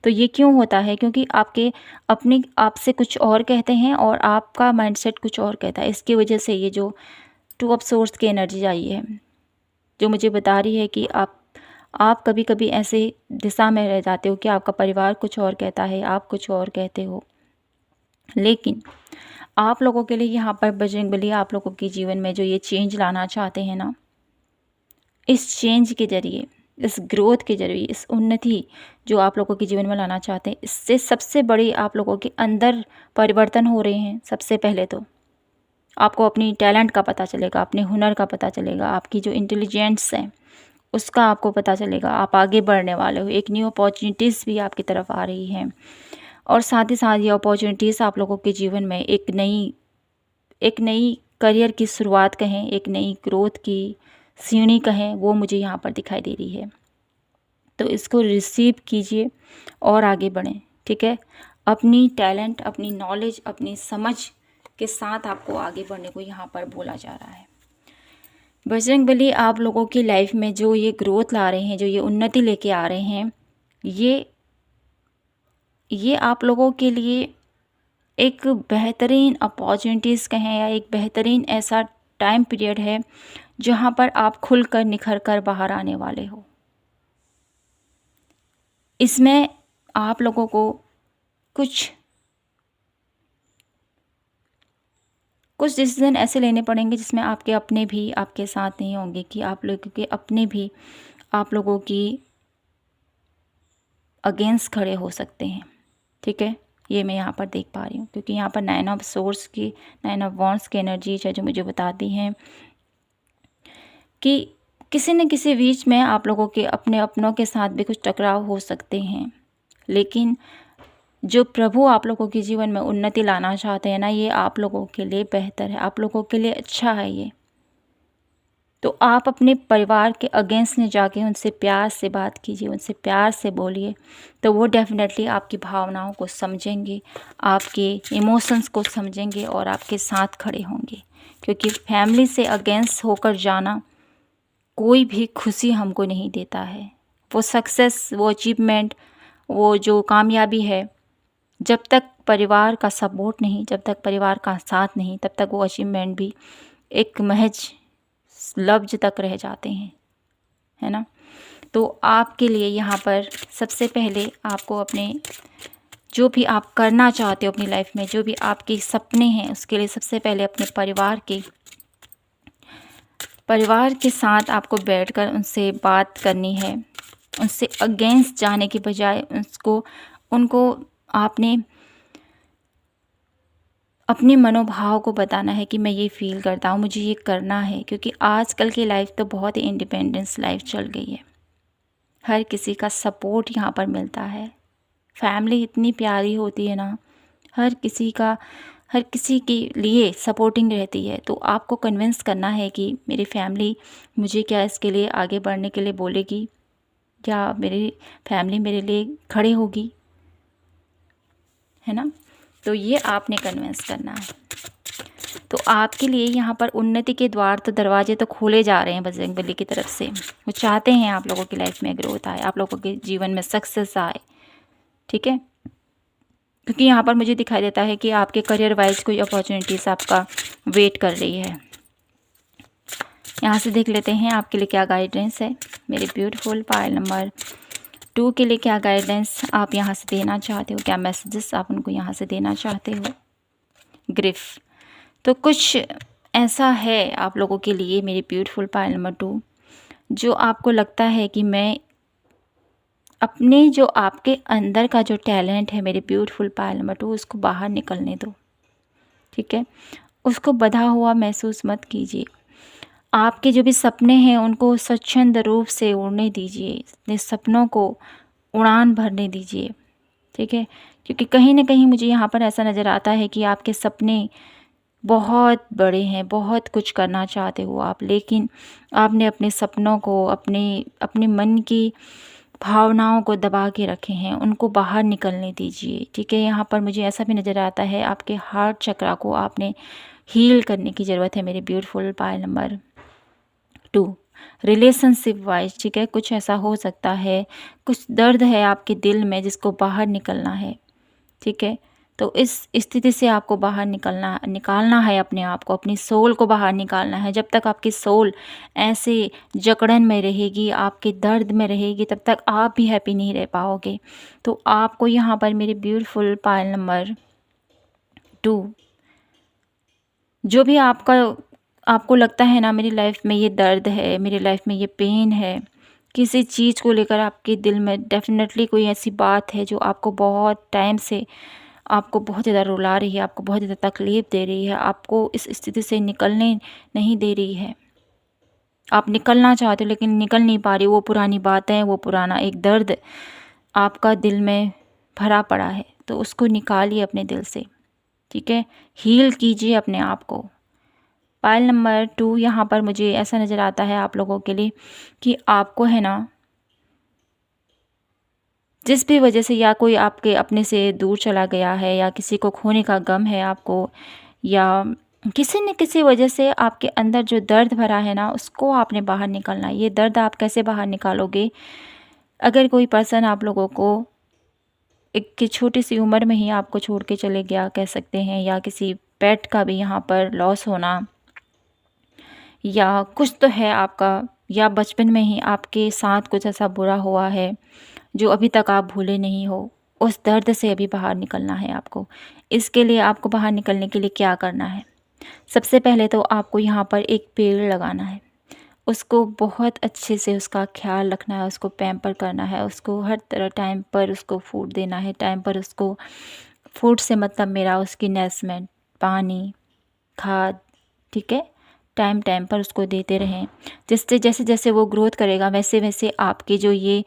तो ये क्यों होता है? क्योंकि आपके अपने आप से कुछ और कहते हैं और आपका माइंडसेट कुछ और कहता है। इसकी वजह से ये जो 2 ऑफ सोर्स की एनर्जी आई है, जो मुझे बता रही है कि आप कभी कभी ऐसे दिशा में रह जाते हो कि आपका परिवार कुछ और कहता है, आप कुछ और कहते हो। लेकिन आप लोगों के लिए यहाँ पर बजरंगबली आप लोगों के जीवन में जो ये चेंज लाना चाहते हैं ना, इस चेंज के ज़रिए, इस ग्रोथ के ज़रिए, इस उन्नति जो आप लोगों के जीवन में लाना चाहते हैं, इससे सबसे बड़ी आप लोगों के अंदर परिवर्तन हो रहे हैं। सबसे पहले तो आपको अपनी टैलेंट का पता चलेगा, अपने हुनर का पता चलेगा, आपकी जो इंटेलिजेंस है उसका आपको पता चलेगा। आप आगे बढ़ने वाले हो, एक न्यू अपॉर्चुनिटीज़ भी आपकी तरफ आ रही हैं, और साथ ही साथ ये अपॉर्चुनिटीज़ आप लोगों के जीवन में एक नई करियर की शुरुआत कहें, एक नई ग्रोथ की सीढ़ी कहें, वो मुझे यहाँ पर दिखाई दे रही है। तो इसको रिसीव कीजिए और आगे बढ़ें, ठीक है। अपनी टैलेंट, अपनी नॉलेज, अपनी समझ के साथ आपको आगे बढ़ने को यहाँ पर बोला जा रहा है। बजरंगबली आप लोगों की लाइफ में जो ये ग्रोथ ला रहे हैं, जो ये उन्नति लेके आ रहे हैं, ये आप लोगों के लिए एक बेहतरीन अपॉर्चुनिटीज़ कहें, या एक बेहतरीन ऐसा टाइम पीरियड है जहाँ पर आप खुलकर निखर कर बाहर आने वाले हो। इसमें आप लोगों को कुछ डिसीजन ऐसे लेने पड़ेंगे जिसमें आपके अपने भी आपके साथ नहीं होंगे, कि आप लोगों के अपने भी आप लोगों की अगेंस्ट खड़े हो सकते हैं, ठीक है। ये मैं यहाँ पर देख पा रही हूँ, क्योंकि यहाँ पर 9 ऑफ सोर्स की, 9 ऑफ वॉन्ड्स की एनर्जीज है जो मुझे बताती हैं कि किसी न किसी बीच में आप लोगों के अपने अपनों के साथ भी कुछ टकराव हो सकते हैं। लेकिन जो प्रभु आप लोगों के जीवन में उन्नति लाना चाहते हैं ना, ये आप लोगों के लिए बेहतर है, आप लोगों के लिए अच्छा है ये। तो आप अपने परिवार के अगेंस्ट में जाके उनसे प्यार से बात कीजिए, उनसे प्यार से बोलिए, तो वो डेफिनेटली आपकी भावनाओं को समझेंगे, आपके इमोशंस को समझेंगे और आपके साथ खड़े होंगे। क्योंकि फैमिली से अगेंस्ट होकर जाना कोई भी खुशी हमको नहीं देता है। वो सक्सेस, वो अचीवमेंट, वो जो कामयाबी है, जब तक परिवार का सपोर्ट नहीं, जब तक परिवार का साथ नहीं, तब तक वो अचीवमेंट भी एक महज लफ्ज तक रह जाते हैं, है ना। तो आपके लिए यहाँ पर सबसे पहले आपको अपने जो भी आप करना चाहते हो अपनी लाइफ में, जो भी आपके सपने हैं, उसके लिए सबसे पहले अपने परिवार के साथ आपको बैठकर उनसे बात करनी है। उनसे अगेंस्ट जाने के बजाय उनको आपने अपने मनोभाव को बताना है कि मैं ये फ़ील करता हूँ, मुझे ये करना है। क्योंकि आजकल की लाइफ तो बहुत ही इंडिपेंडेंस लाइफ चल गई है, हर किसी का सपोर्ट यहाँ पर मिलता है, फैमिली इतनी प्यारी होती है ना, हर किसी के लिए सपोर्टिंग रहती है। तो आपको कन्विंस करना है कि मेरी फैमिली मुझे क्या इसके लिए आगे बढ़ने के लिए बोलेगी, क्या मेरी फैमिली मेरे लिए खड़े होगी, है ना। तो ये आपने कन्विंस करना है। तो आपके लिए यहाँ पर उन्नति के दरवाजे तो खोले जा रहे हैं बजरंगबली की तरफ से। वो चाहते हैं आप लोगों की लाइफ में ग्रोथ आए, आप लोगों के जीवन में सक्सेस आए, ठीक है। क्योंकि यहाँ पर मुझे दिखाई देता है कि आपके करियर वाइज कोई अपॉर्चुनिटीज़ आपका वेट कर रही है। यहाँ से देख लेते हैं आपके लिए क्या गाइडेंस है। मेरे ब्यूटीफुल पायल नंबर 2 के लिए क्या गाइडेंस आप यहाँ से देना चाहते हो, क्या मैसेजेस आप उनको यहाँ से देना चाहते हो। ग्रिफ, तो कुछ ऐसा है आप लोगों के लिए मेरी ब्यूटीफुल पायल नंबर 2, जो आपको लगता है कि मैं अपने जो आपके अंदर का जो टैलेंट है मेरे ब्यूटीफुल पायल नंबर 2, उसको बाहर निकलने दो, ठीक है। उसको बंधा हुआ महसूस मत कीजिए। आपके जो भी सपने हैं उनको स्वच्छंद रूप से उड़ने दीजिए, अपने सपनों को उड़ान भरने दीजिए, ठीक है। क्योंकि कहीं ना कहीं मुझे यहाँ पर ऐसा नज़र आता है कि आपके सपने बहुत बड़े हैं, बहुत कुछ करना चाहते हो आप, लेकिन आपने अपने सपनों को, अपने मन की भावनाओं को दबा के रखे हैं, उनको बाहर निकलने दीजिए, ठीक है। यहाँ पर मुझे ऐसा भी नज़र आता है आपके हार्ट चक्रा को आपने हील करने की ज़रूरत है मेरे beautiful pile number 2, relationship wise, ठीक है। कुछ ऐसा हो सकता है, कुछ दर्द है आपके दिल में जिसको बाहर निकलना है, ठीक है। तो इस स्थिति से आपको बाहर निकालना है अपने आप को, अपनी सोल को बाहर निकालना है। जब तक आपकी सोल ऐसे जकड़न में रहेगी, आपके दर्द में रहेगी, तब तक आप भी हैप्पी नहीं रह पाओगे। तो आपको यहाँ पर मेरे ब्यूटीफुल पायल नंबर 2 जो भी आपको लगता है ना, मेरी लाइफ में ये दर्द है, मेरी लाइफ में ये पेन है, किसी चीज़ को लेकर आपके दिल में डेफ़िनेटली कोई ऐसी बात है जो आपको बहुत टाइम से आपको बहुत ज़्यादा रुला रही है, आपको बहुत ज़्यादा तकलीफ़ दे रही है, आपको इस स्थिति से निकलने नहीं दे रही है। आप निकलना चाहते हो लेकिन निकल नहीं पा रही, वो पुरानी बातें, वो पुराना एक दर्द आपका दिल में भरा पड़ा है, तो उसको निकालिए अपने दिल से, ठीक है? हील कीजिए अपने आप को। पाइल नंबर 2 यहाँ पर मुझे ऐसा नज़र आता है आप लोगों के लिए कि आपको है ना, जिस भी वजह से या कोई आपके अपने से दूर चला गया है या किसी को खोने का गम है आपको, या किसी न किसी वजह से आपके अंदर जो दर्द भरा है ना, उसको आपने बाहर निकालना है। ये दर्द आप कैसे बाहर निकालोगे? अगर कोई पर्सन आप लोगों को एक कि छोटी सी उम्र में ही आपको छोड़ के चले गया कह सकते हैं, या किसी पेट का भी यहाँ पर लॉस होना, या कुछ तो है आपका, या बचपन में ही आपके साथ कुछ ऐसा बुरा हुआ है जो अभी तक आप भूले नहीं हो, उस दर्द से अभी बाहर निकलना है आपको। इसके लिए आपको बाहर निकलने के लिए क्या करना है? सबसे पहले तो आपको यहाँ पर एक पेड़ लगाना है, उसको बहुत अच्छे से उसका ख्याल रखना है, उसको पैम्पर करना है, उसको हर तरह टाइम पर उसको फूड देना है, टाइम पर उसको, फूड से मतलब मेरा उसकी नरिशमेंट, पानी, खाद, ठीक है? टाइम टाइम पर उसको देते रहें। जिससे जैसे जैसे वो ग्रोथ करेगा वैसे वैसे आपके जो ये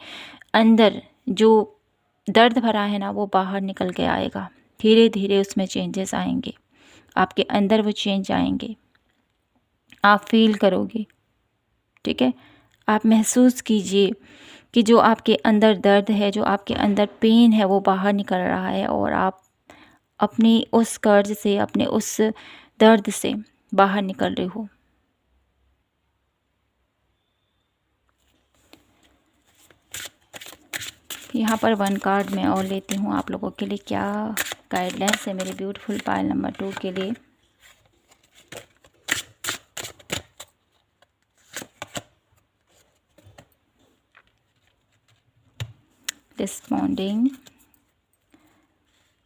अंदर जो दर्द भरा है ना, वो बाहर निकल के आएगा। धीरे धीरे उसमें चेंजेस आएंगे, आपके अंदर वो चेंज आएंगे, आप फील करोगे, ठीक है? आप महसूस कीजिए कि जो आपके अंदर दर्द है, जो आपके अंदर पेन है, वो बाहर निकल रहा है और आप अपनी उस कर्ज से, अपने उस दर्द से बाहर निकल रहे हो। यहाँ पर 1 कार्ड मैं और लेती हूँ आप लोगों के लिए, क्या गाइडलाइंस है मेरे ब्यूटीफुल पाइल नंबर 2 के लिए। Disappointing,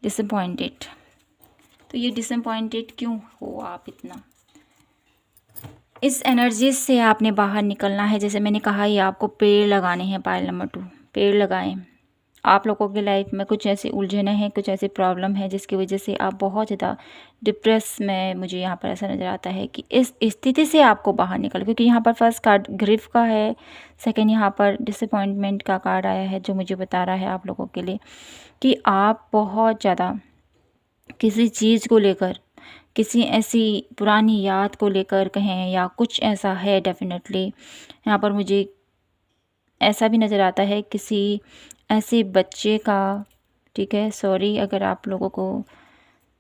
disappointed. तो ये डिसअपॉइंटेड क्यों हो आप इतना? इस एनर्जी से आपने बाहर निकलना है। जैसे मैंने कहा, ये आपको पेड़ लगाने हैं, पाइल नंबर 2 पेड़ लगाएं। आप लोगों की लाइफ में कुछ ऐसी उलझने हैं, कुछ ऐसी प्रॉब्लम है जिसकी वजह से आप बहुत ज़्यादा डिप्रेस में, मुझे यहाँ पर ऐसा नज़र आता है कि इस स्थिति से आपको बाहर निकल, क्योंकि यहाँ पर फर्स्ट कार्ड ग्रीफ का है, सेकंड यहाँ पर डिसअपॉइंटमेंट का कार्ड आया है, जो मुझे बता रहा है आप लोगों के लिए कि आप बहुत ज़्यादा किसी चीज़ को लेकर, किसी ऐसी पुरानी याद को लेकर कहें, या कुछ ऐसा है डेफिनेटली यहाँ पर मुझे ऐसा भी नज़र आता है, किसी ऐसे बच्चे का, ठीक है? सॉरी अगर आप लोगों को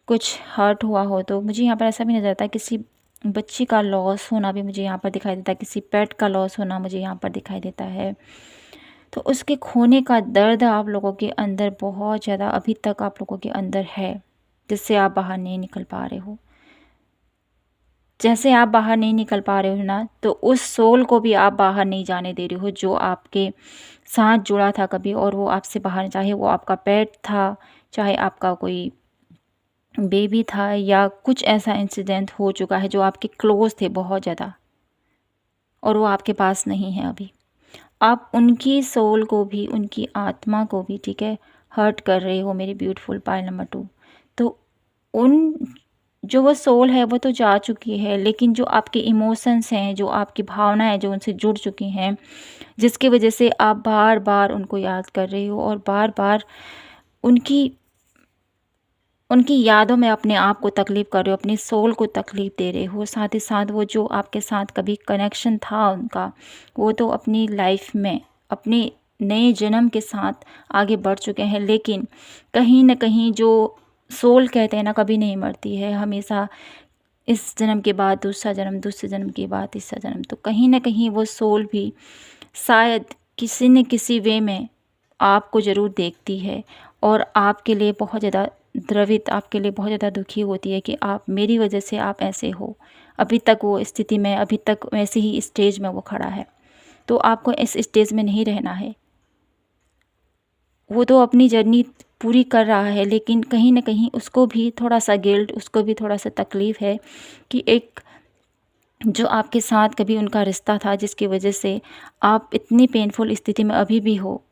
कुछ हर्ट हुआ हो, तो मुझे यहाँ पर ऐसा भी नज़र आता है, किसी बच्चे का लॉस होना भी मुझे यहाँ पर दिखाई देता है, किसी पेट का लॉस होना मुझे यहाँ पर दिखाई देता है। तो उसके खोने का दर्द आप लोगों के अंदर बहुत ज़्यादा अभी तक आप लोगों के अंदर है, जिससे आप बाहर नहीं निकल पा रहे हो। जैसे आप बाहर नहीं निकल पा रहे हो ना, तो उस सोल को भी आप बाहर नहीं जाने दे रहे हो, जो आपके साथ जुड़ा था कभी, और वो आपसे बाहर, चाहे वो आपका पेट था, चाहे आपका कोई बेबी था, या कुछ ऐसा इंसिडेंट हो चुका है जो आपके क्लोज थे बहुत ज़्यादा, और वो आपके पास नहीं है अभी। आप उनकी सोल को भी, उनकी आत्मा को भी, ठीक है, हर्ट कर रहे हो मेरी ब्यूटीफुल पाइल नंबर 2। तो उन जो वो सोल है वो तो जा चुकी है, लेकिन जो आपके इमोशंस हैं, जो आपकी भावनाएं जो उनसे जुड़ चुकी हैं, जिसकी वजह से आप बार बार उनको याद कर रहे हो और बार बार उनकी उनकी यादों में अपने आप को तकलीफ़ कर रहे हो, अपनी सोल को तकलीफ़ दे रहे हो। साथ ही साथ वो जो आपके साथ कभी कनेक्शन था उनका, वो तो अपनी लाइफ में अपने नए जन्म के साथ आगे बढ़ चुके हैं, लेकिन कहीं न कहीं जो सोल कहते हैं ना, कभी नहीं मरती है, हमेशा इस जन्म के बाद दूसरा जन्म, दूसरे जन्म के बाद तीसरा जन्म। तो कहीं न कहीं वो सोल भी शायद किसी न किसी वे में आपको ज़रूर देखती है, और आपके लिए बहुत ज़्यादा द्रवित, आपके लिए बहुत ज़्यादा दुखी होती है कि आप, मेरी वजह से आप ऐसे हो। अभी तक वो स्थिति में, अभी तक वैसे ही स्टेज में वो खड़ा है, तो आपको इस स्टेज में नहीं रहना है। वो तो अपनी जर्नी पूरी कर रहा है, लेकिन कहीं न कहीं उसको भी थोड़ा-सा गिल्ट, उसको भी थोड़ा-सा तकलीफ़ है कि एक जो आपके साथ कभी उनका रिश्ता था जिसकी वजह से आप इतनी पेनफुल स्थिति में अभी भी हो।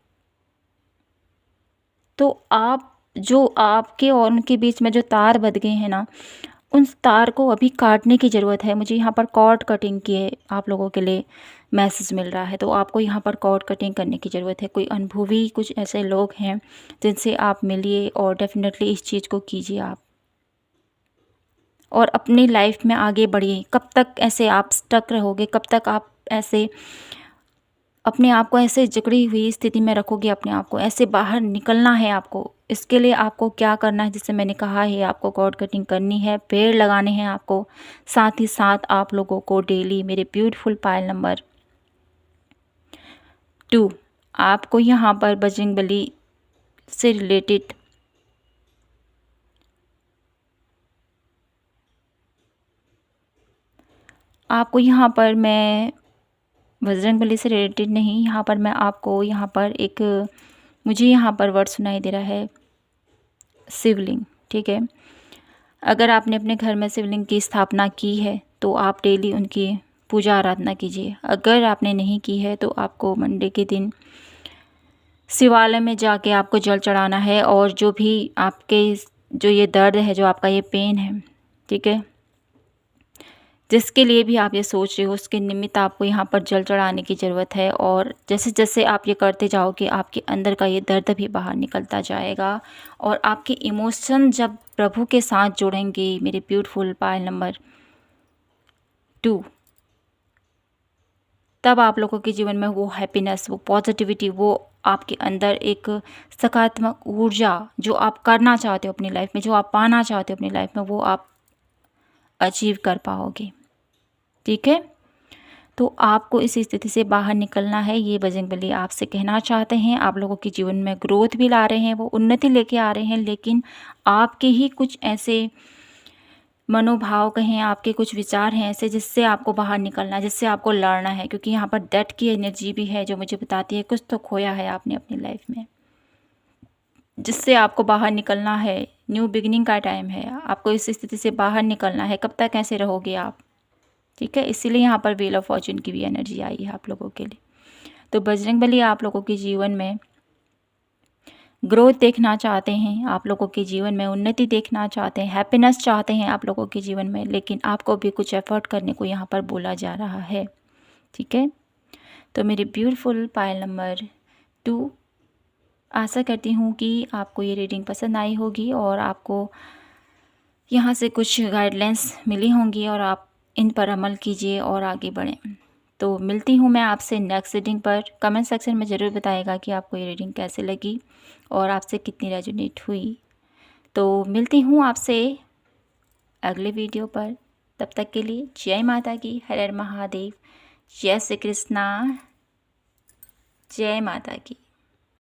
तो आप जो आपके और उनके बीच में जो तार बँध गए हैं ना, उन तार को अभी काटने की ज़रूरत है। मुझे यहाँ पर कॉर्ड कटिंग की आप लोगों के लिए मैसेज मिल रहा है, तो आपको यहाँ पर कॉर्ड कटिंग करने की ज़रूरत है। कोई अनुभवी कुछ ऐसे लोग हैं जिनसे आप मिलिए और डेफ़िनेटली इस चीज़ को कीजिए आप। और अपनी लाइफ़ में आगे बढ़िए। कब तक ऐसे आप स्टक रहोगे? कब तक आप ऐसे अपने आप को ऐसे जकड़ी हुई स्थिति में रखोगे? अपने आप को ऐसे बाहर निकलना है आपको। इसके लिए आपको क्या करना है, जैसे मैंने कहा है, आपको कॉर्ड कटिंग करनी है, पेड़ लगाने हैं आपको। साथ ही साथ आप लोगों को डेली मेरे ब्यूटीफुल पायल नंबर 2 आपको यहाँ पर बजरंगबली से रिलेटेड आपको यहाँ पर मैं बजरंगबली से रिलेटेड नहीं, यहाँ पर मैं आपको यहाँ पर एक मुझे यहाँ पर वर्ड सुनाई दे रहा है, शिवलिंग। ठीक है, अगर आपने अपने घर में शिवलिंग की स्थापना की है तो आप डेली उनकी पूजा आराधना कीजिए। अगर आपने नहीं की है तो आपको मंडे के दिन शिवालय में जाके आपको जल चढ़ाना है। और जो भी आपके जो ये दर्द है, जो आपका ये पेन है, ठीक है, जिसके लिए भी आप ये सोच रहे हो, उसके निमित्त आपको यहाँ पर जल चढ़ाने की ज़रूरत है। और जैसे जैसे आप ये करते जाओगे, आपके अंदर का ये दर्द भी बाहर निकलता जाएगा। और आपके इमोशन जब प्रभु के साथ जुड़ेंगे, मेरे ब्यूटीफुल पायल नंबर 2, तब आप लोगों के जीवन में वो हैप्पीनेस, वो पॉजिटिविटी, वो आपके अंदर एक सकारात्मक ऊर्जा, जो आप करना चाहते हो अपनी लाइफ में, जो आप पाना चाहते हो अपनी लाइफ में, वो आप अचीव कर पाओगे। ठीक है, तो आपको इस स्थिति से बाहर निकलना है। ये बजरंगबली आपसे कहना चाहते हैं। आप लोगों के जीवन में ग्रोथ भी ला रहे हैं, वो उन्नति लेके आ रहे हैं, लेकिन आपके ही कुछ ऐसे मनोभाव कहें, आपके कुछ विचार हैं ऐसे, जिससे आपको बाहर निकलना है, जिससे आपको लड़ना है। क्योंकि यहाँ पर डेथ की एनर्जी भी है जो मुझे बताती है कुछ तो खोया है आपने अपनी लाइफ में, जिससे आपको बाहर निकलना है। न्यू बिगिनिंग का टाइम है, आपको इस स्थिति से बाहर निकलना है। कब तक ऐसे रहोगे आप? ठीक है, इसीलिए यहाँ पर व्हील ऑफ फॉर्चून की भी एनर्जी आई है आप लोगों के लिए। तो बजरंगबली आप लोगों के जीवन में ग्रोथ देखना चाहते हैं, आप लोगों के जीवन में उन्नति देखना चाहते हैं, हैप्पीनेस चाहते हैं आप लोगों के जीवन में, लेकिन आपको भी कुछ एफर्ट करने को यहाँ पर बोला जा रहा है। ठीक है, तो मेरे ब्यूटीफुल पायल नंबर 2, आशा करती हूँ कि आपको ये रीडिंग पसंद आई होगी और आपको यहाँ से कुछ गाइडलाइंस मिली होंगी और आप इन पर अमल कीजिए और आगे बढ़ें। तो मिलती हूँ मैं आपसे नेक्स्ट रीडिंग पर। कमेंट सेक्शन में ज़रूर बताइएगा कि आपको ये रीडिंग कैसे लगी और आपसे कितनी रेजोनेट हुई। तो मिलती हूँ आपसे अगले वीडियो पर। तब तक के लिए जय माता की, हर हर महादेव, जय श्री कृष्णा, जय माता की।